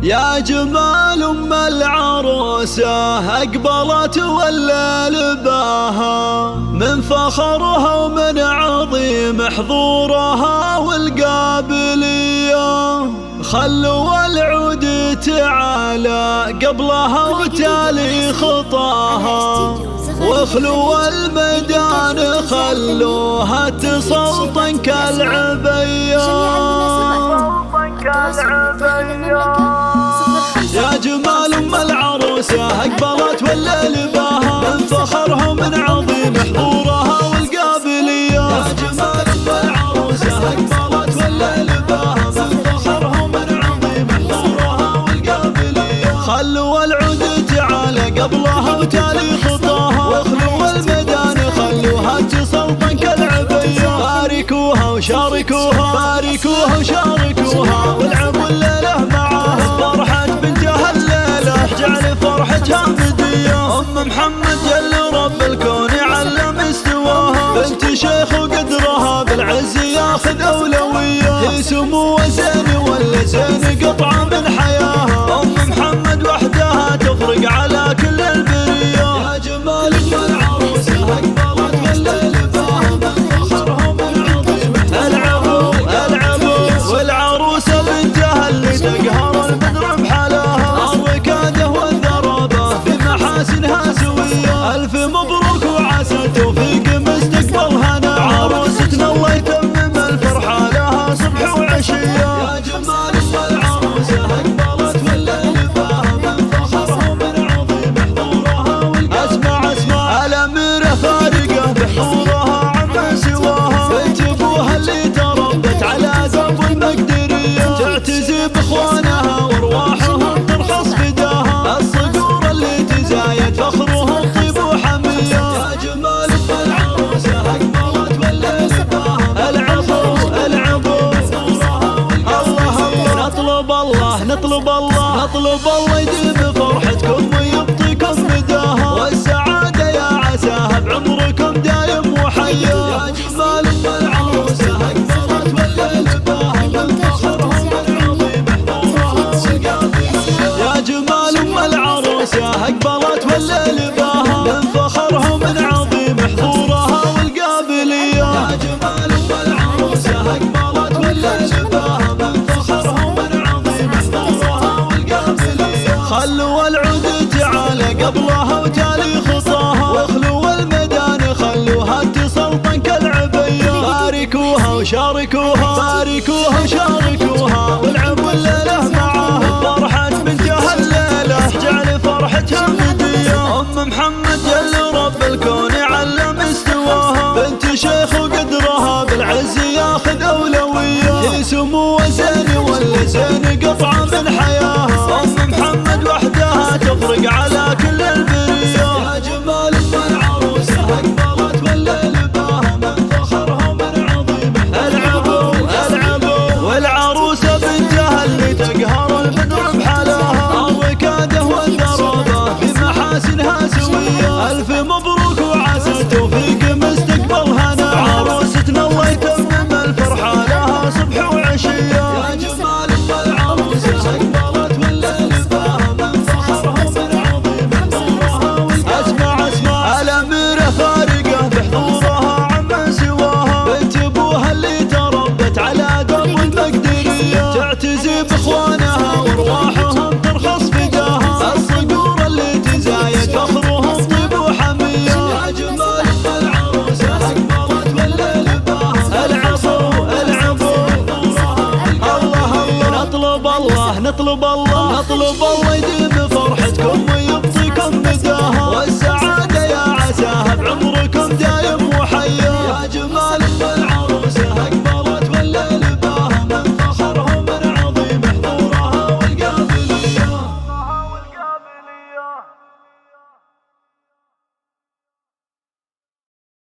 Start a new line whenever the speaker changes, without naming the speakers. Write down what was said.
يا جمال ام العروسة اقبلت والليل باها، من فخرها ومن عظيم حضورها والقابلية. خلوا العود تعالى قبلها وتالي خطاها، واخلوا الميدان خلوها تسلطن كالعبية. يا جمال ام العروسة اقبلت والليل باها، من فخرها ومن عظيم حضورها والقابلية. يا جمال ام العروسة اقبلت والليل باها، من فخرها ومن عظيم حضورها والقابلية. خلوا العود تعالى قبلها وتالي خطاها، واخلوا الميدان خلوها تسلطن كالعبية. باركوها وشاركوها، باركوها وشاركوها، والعبوا الليلة معاها. فرحة بنتها الليلة جعل فرحتها بدية. ام محمد جل رب الكون علم استواها، بنت شيخ وقدرها بالعز ياخذ اولوية. هي سمو وزين ولا زين قطعة من حياها، ام محمد وحدها تفرق على كل البرية. يا جمال ام العروسة اقبلت والليل باها، من فخرها ومن عظيم. العبوا العبوا والعروسة بنتها اللي تقهر البدر بحلاها. الركادة والذرابة في محاسنها سوية. الف مبروك وعسى التوفيق مستقبل هنا، عروستنا الله يتمم الفرحة لها صبح وعشية. يا جمال ام العروسة اقبلت والليل باها، من فخرها ومن عظيم حضورها والقلب. اسمع اسمع الاميرة فارقة بحضورها عمن سواها، بنت ابوها اللي تربت على درب المقدرية. تعتزي باخوانها وارواحهم ترخص فداها، الصقور اللي تزايد فخرهم طيب وحمية. يا جمال ام العروسة اقبلت والليل باها، العبوا العبوا الله الله. نطلب الله نطلب الله نطلب الله يديم فرحتكم ويبطيكم مداها، والسعادة يا عساها بعمركم دايم وحيا. يا جمال ام العروسة اقبلت والليل باها، من فخرها ومن عظيم حضورها والقابلية. يا جمال ام العروسة اقبلت والليل باها، من فخرها ومن عظيم حضورها والقابلية. يا جمال ام العروسة اقبلت والليل باها، من فخرها ومن عظيم حضورها والقابلية. خلوا العود تعالى قبلها وتالي خطاها، واخلوا الميدان خلوها تسلطن كالعبية. باركوها وشاركوها، باركوها وشاركوها، والعبوا الليلة معاها. فرحة بنتها الليلة جعل فرحتها بدية. ام محمد جل رب الكون علم استواها، بنت شيخ وقدرها بالعز ياخذ اولوية. هي سمو وزين ولا زين قطعة من حياها، ام محمد وحدها تفرق على كل البرية. يا جمال ام العروسة اقبلت والليل باها، من فخرها ومن عظيم. العبوا العبوا والعروسة بنتها اللي تقهر البدر بحلاها. الركادة والذرابة في محاسنها سوية. الف مبروك وعسى التوفيق مستقبل هنا، عروستنا الله يتمم الفرحة لها صبح وعشية. يا جمال ام العروسة اقبلت والليل باها، من فخرها ومن عظيم حضورها والقلب. اسمع اسمع الاميرة فارقة بحضورها عمن سواها، بنت ابوها اللي تربت على درب المقدرية. تعتزي باخوانها وارواحهم ترخص فداها، الصقور اللي تزايد فخرهم طيب وحمية. يا جمال ام العروسة اقبلت والليل باها، العبوا العبوا الله الله. نطلب الله نطلب الله نطلب الله يديم